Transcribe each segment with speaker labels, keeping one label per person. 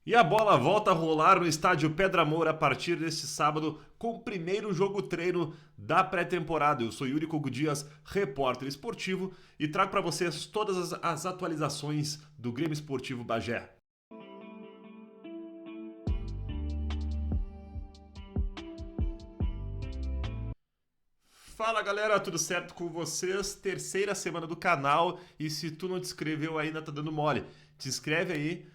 Speaker 1: E a bola volta a rolar no estádio Pedra Moura a partir deste sábado com o primeiro jogo treino da pré-temporada. Eu sou Yuri Kogo Dias, repórter esportivo, e trago para vocês todas as atualizações do Grêmio Esportivo Bagé. Fala galera, tudo certo com vocês? Terceira semana do canal e se tu não te inscreveu ainda tá dando mole. Te inscreve aí,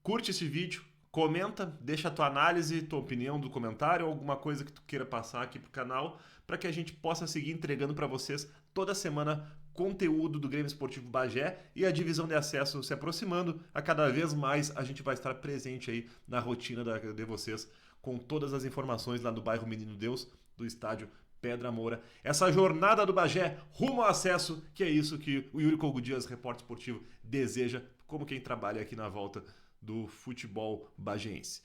Speaker 1: curte esse vídeo, comenta, deixa a tua análise, tua opinião do comentário ou alguma coisa que tu queira passar aqui pro canal para que a gente possa seguir entregando para vocês toda semana conteúdo do Grêmio Esportivo Bagé e a divisão de acesso se aproximando. A cada vez mais a gente vai estar presente aí na rotina de vocês com todas as informações lá do bairro Menino Deus, do estádio Pedra Moura. Essa jornada do Bagé rumo ao acesso, que é isso que o Yuri Kogo Dias, repórter esportivo, deseja, como quem trabalha aqui na volta do futebol bageense.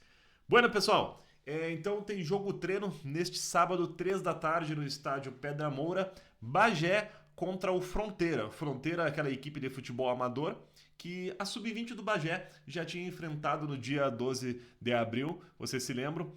Speaker 1: Bueno, pessoal, então tem jogo treino neste sábado, 3 da tarde, no estádio Pedra Moura, Bagé contra o Fronteira. Fronteira, aquela equipe de futebol amador que a Sub-20 do Bagé já tinha enfrentado no dia 12 de abril, vocês se lembram?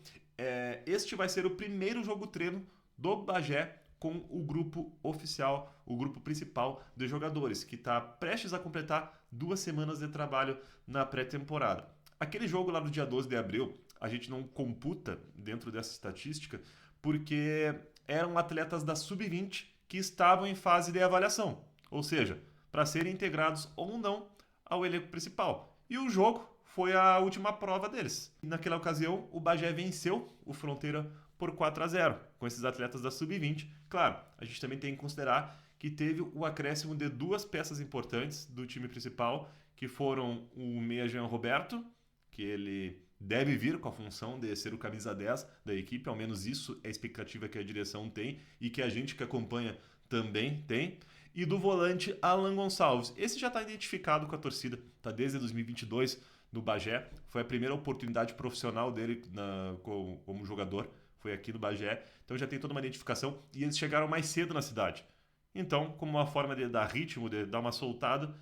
Speaker 1: Este vai ser o primeiro jogo treino do Bagé com o grupo oficial, o grupo principal de jogadores, que está prestes a completar 2 semanas de trabalho na pré-temporada. Aquele jogo lá no dia 12 de abril, a gente não computa dentro dessa estatística, porque eram atletas da Sub-20 que estavam em fase de avaliação, ou seja, para serem integrados ou não ao elenco principal. E o jogo foi a última prova deles. E naquela ocasião, o Bagé venceu o Fronteira por 4-0 com esses atletas da Sub-20. Claro, a gente também tem que considerar que teve o acréscimo de duas peças importantes do time principal, que foram o meia Jean Roberto, que ele deve vir com a função de ser o camisa 10 da equipe, ao menos isso é a expectativa que a direção tem e que a gente que acompanha também tem. E do volante Alan Gonçalves. Esse já está identificado com a torcida, está desde 2022 no Bagé. Foi a primeira oportunidade profissional dele como jogador, foi aqui no Bagé. Então já tem toda uma identificação e eles chegaram mais cedo na cidade. Então, como uma forma de dar ritmo, de dar uma soltada,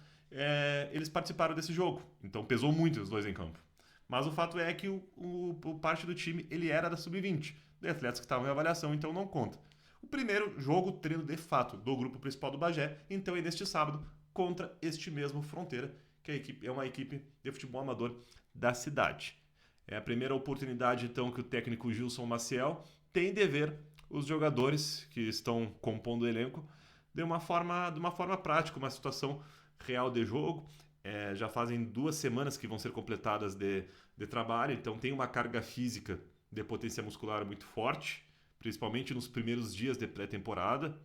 Speaker 1: eles participaram desse jogo. Então pesou muito os dois em campo. Mas o fato é que o parte do time ele era da Sub-20, de atletas que estavam em avaliação, então não conta. O primeiro jogo treino de fato do grupo principal do Bagé, então é neste sábado contra este mesmo Fronteira, que é uma equipe de futebol amador da cidade. É a primeira oportunidade então que o técnico Gilson Maciel tem de ver os jogadores que estão compondo o elenco de uma forma prática, uma situação real de jogo. Já fazem 2 semanas que vão ser completadas de trabalho, então tem uma carga física de potência muscular muito forte, principalmente nos primeiros dias de pré-temporada.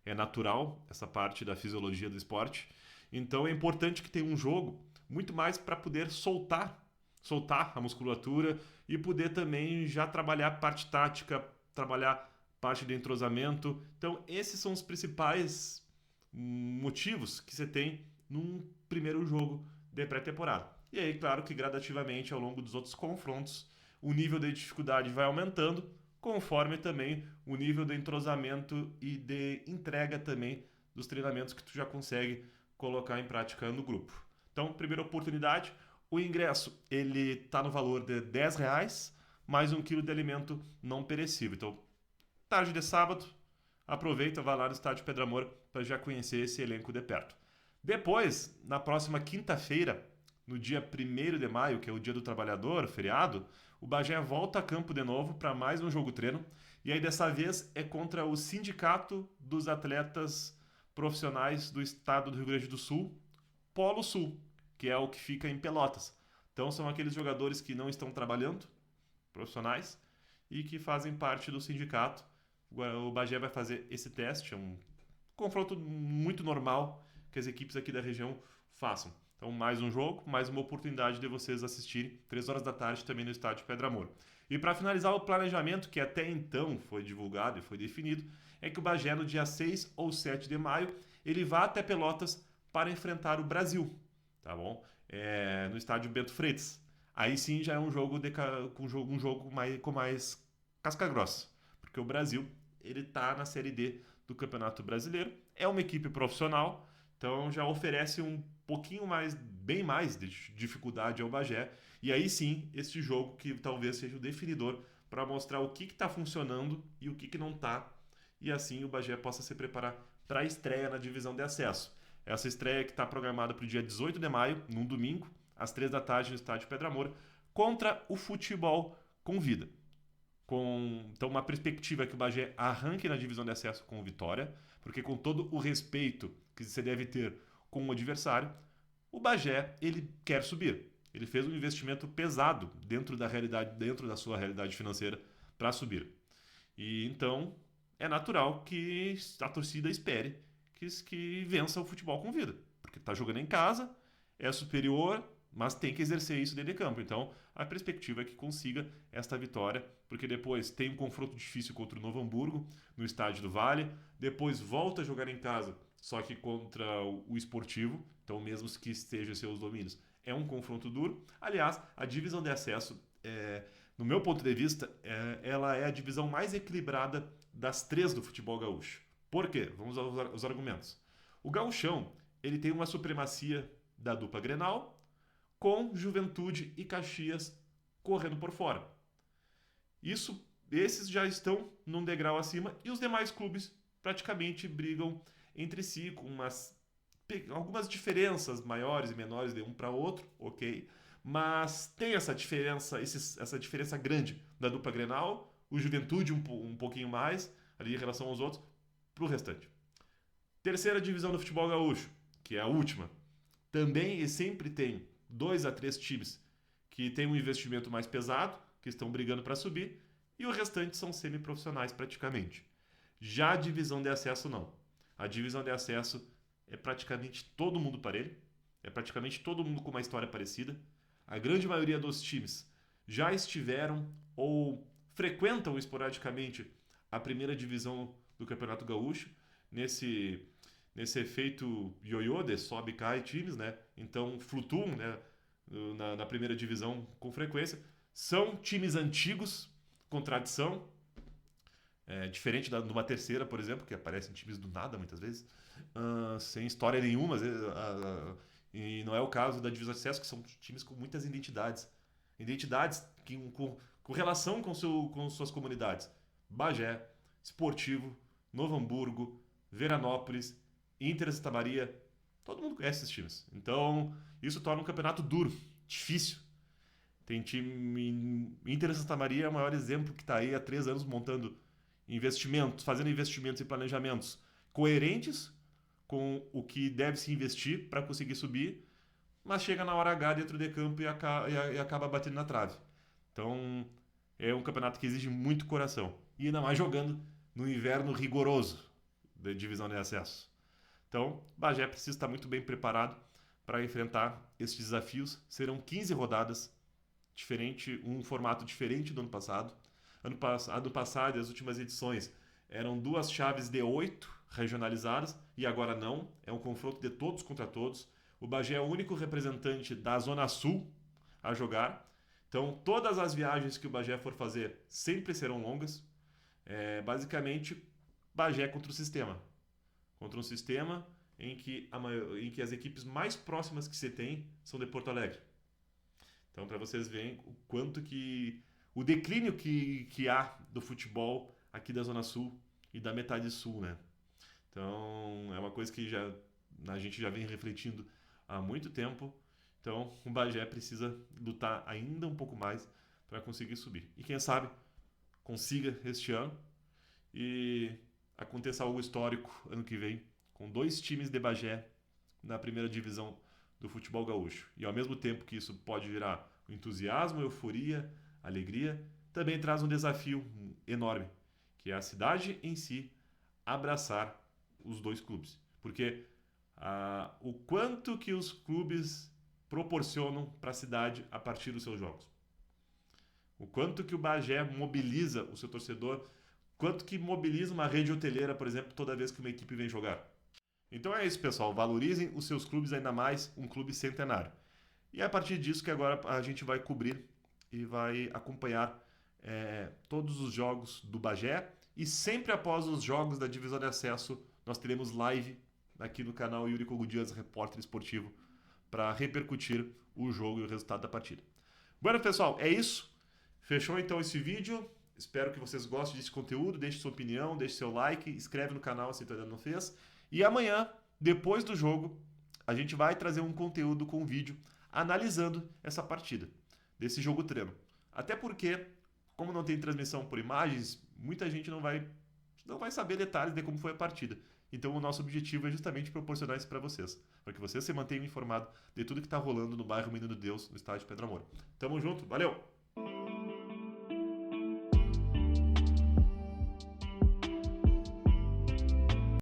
Speaker 1: É natural essa parte da fisiologia do esporte. Então é importante que tenha um jogo muito mais para poder soltar a musculatura e poder também já trabalhar a parte tática, trabalhar parte de entrosamento. Então esses são os principais motivos que você tem num primeiro jogo de pré-temporada. E aí, claro que gradativamente ao longo dos outros confrontos, o nível de dificuldade vai aumentando, conforme também o nível de entrosamento e de entrega também dos treinamentos que tu já consegue colocar em prática no grupo. Então, primeira oportunidade, o ingresso ele está no valor de R$ 10, mais 1 quilo de alimento não perecível. Então, tarde de sábado, aproveita, vai lá no estádio Pedra Moura para já conhecer esse elenco de perto. Depois, na próxima quinta-feira, no dia 1º de maio, que é o Dia do Trabalhador, feriado, o Bagé volta a campo de novo para mais um jogo treino. E aí dessa vez é contra o Sindicato dos Atletas Profissionais do Estado do Rio Grande do Sul, Polo Sul, que é o que fica em Pelotas. Então são aqueles jogadores que não estão trabalhando, profissionais, e que fazem parte do sindicato. O Bagé vai fazer esse teste, é um confronto muito normal que as equipes aqui da região façam. Então, mais um jogo, mais uma oportunidade de vocês assistirem 3 horas da tarde também no estádio Pedra Moura. E para finalizar o planejamento, que até então foi divulgado e foi definido, é que o Bagé, no dia 6 ou 7 de maio, ele vai até Pelotas para enfrentar o Brasil, tá bom? No estádio Bento Freitas. Aí sim já é um jogo, com mais casca grossa, porque o Brasil ele está na Série D do Campeonato Brasileiro, é uma equipe profissional, então já oferece um pouquinho mais, bem mais de dificuldade ao Bagé. E aí sim, este jogo que talvez seja o definidor para mostrar o que está funcionando e o que não está. E assim o Bagé possa se preparar para a estreia na divisão de acesso. Essa estreia que está programada para o dia 18 de maio, num domingo, às 3 da tarde, no estádio Pedra Moura, contra o Futebol Convida. Então, uma perspectiva é que o Bagé arranque na divisão de acesso com vitória, porque com todo o respeito que você deve ter com o adversário, o Bagé ele quer subir. Ele fez um investimento pesado dentro da sua realidade financeira para subir. E então é natural que a torcida espere que vença o Futebol Convida, porque está jogando em casa, é superior, mas tem que exercer isso dentro de campo. Então, a perspectiva é que consiga esta vitória, porque depois tem um confronto difícil contra o Novo Hamburgo, no Estádio do Vale, depois volta a jogar em casa, só que contra o Esportivo, então mesmo que esteja em seus domínios, é um confronto duro. Aliás, a divisão de acesso, no meu ponto de vista, ela é a divisão mais equilibrada das três do futebol gaúcho. Por quê? Vamos aos argumentos. O gauchão, ele tem uma supremacia da dupla Grenal, com Juventude e Caxias correndo por fora. Esses já estão num degrau acima e os demais clubes praticamente brigam entre si com algumas diferenças maiores e menores de um para outro, ok? Mas tem essa diferença grande da dupla Grenal, o Juventude um pouquinho mais ali em relação aos outros, para o restante. Terceira divisão do futebol gaúcho, que é a última, também e sempre tem 2 a 3 times que têm um investimento mais pesado, que estão brigando para subir, e o restante são semiprofissionais praticamente. Já a divisão de acesso não. A divisão de acesso é praticamente todo mundo parelho, é praticamente todo mundo com uma história parecida. A grande maioria dos times já estiveram ou frequentam esporadicamente a primeira divisão do Campeonato Gaúcho, nesse efeito ioiô de sobe e cai times, né? Então flutuam, né, na primeira divisão com frequência. São times antigos, com tradição, diferente de uma terceira, por exemplo, que aparecem times do nada muitas vezes, sem história nenhuma, às vezes, e não é o caso da divisão de acesso, que são times com muitas identidades. Identidades com relação com suas comunidades. Bagé, Esportivo, Novo Hamburgo, Veranópolis, Inter Santa Maria, todo mundo conhece esses times. Então, isso torna um campeonato duro, difícil. Tem time... Inter Santa Maria é o maior exemplo que está aí há 3 anos montando investimentos, fazendo investimentos e planejamentos coerentes com o que deve se investir para conseguir subir, mas chega na hora H dentro de campo e acaba batendo na trave. Então, é um campeonato que exige muito coração. E ainda mais jogando no inverno rigoroso da divisão de acesso. Então, Bagé precisa estar muito bem preparado para enfrentar esses desafios. Serão 15 rodadas, um formato diferente do ano passado. Ano passado, as últimas edições, eram 2 chaves de 8 regionalizadas, e agora não. É um confronto de todos contra todos. O Bagé é o único representante da Zona Sul a jogar. Então, todas as viagens que o Bagé for fazer sempre serão longas. Basicamente, Bagé contra o sistema. Contra um sistema em que as equipes mais próximas que você tem são de Porto Alegre. Então, para vocês verem o quanto que... o declínio que há do futebol aqui da Zona Sul e da metade sul, né? Então, é uma coisa que a gente já vem refletindo há muito tempo. Então, o Bagé precisa lutar ainda um pouco mais para conseguir subir. E quem sabe consiga este ano e aconteça algo histórico ano que vem, com 2 times de Bagé na primeira divisão do futebol gaúcho. E ao mesmo tempo que isso pode virar entusiasmo, euforia, alegria, também traz um desafio enorme, que é a cidade em si abraçar os 2 clubes. Porque o quanto que os clubes proporcionam para a cidade a partir dos seus jogos. O quanto que o Bagé mobiliza o seu torcedor, quanto que mobiliza uma rede hoteleira, por exemplo, toda vez que uma equipe vem jogar. Então é isso, pessoal. Valorizem os seus clubes, ainda mais um clube centenário. E é a partir disso que agora a gente vai cobrir e vai acompanhar todos os jogos do Bagé. E sempre após os jogos da divisão de acesso, nós teremos live aqui no canal Yuri Kogudias, repórter esportivo, para repercutir o jogo e o resultado da partida. Bueno, pessoal, é isso. Fechou então esse vídeo. Espero que vocês gostem desse conteúdo. Deixe sua opinião, deixe seu like, inscreve no canal se ainda não fez. E amanhã, depois do jogo, a gente vai trazer um conteúdo com vídeo analisando essa partida, desse jogo treino. Até porque, como não tem transmissão por imagens, muita gente não vai saber detalhes de como foi a partida. Então o nosso objetivo é justamente proporcionar isso para vocês, para que vocês se mantenham informados de tudo que está rolando no bairro Menino Deus, no estádio Pedro Amor. Tamo junto, valeu!